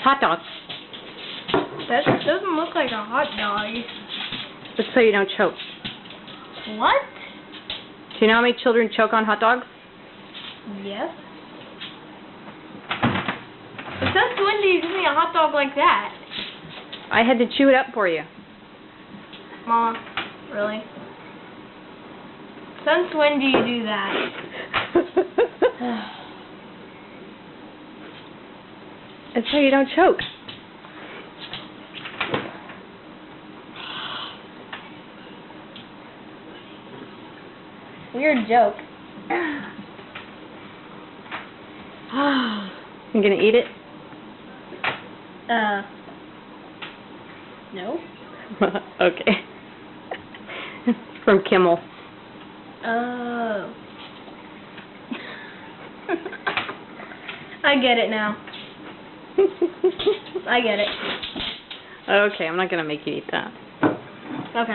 hot dogs. That doesn't look like a hot dog. Just so you don't choke. What? Do you know how many children choke on hot dogs? Yes. But since when do you give me a hot dog like that? I had to chew it up for you. Mama, really? Since when do you do that? It's so you don't choke. Weird joke. You gonna eat it? No. Okay. From Kimmel. Oh. I get it now. I get it. Okay, I'm not gonna make you eat that. Okay.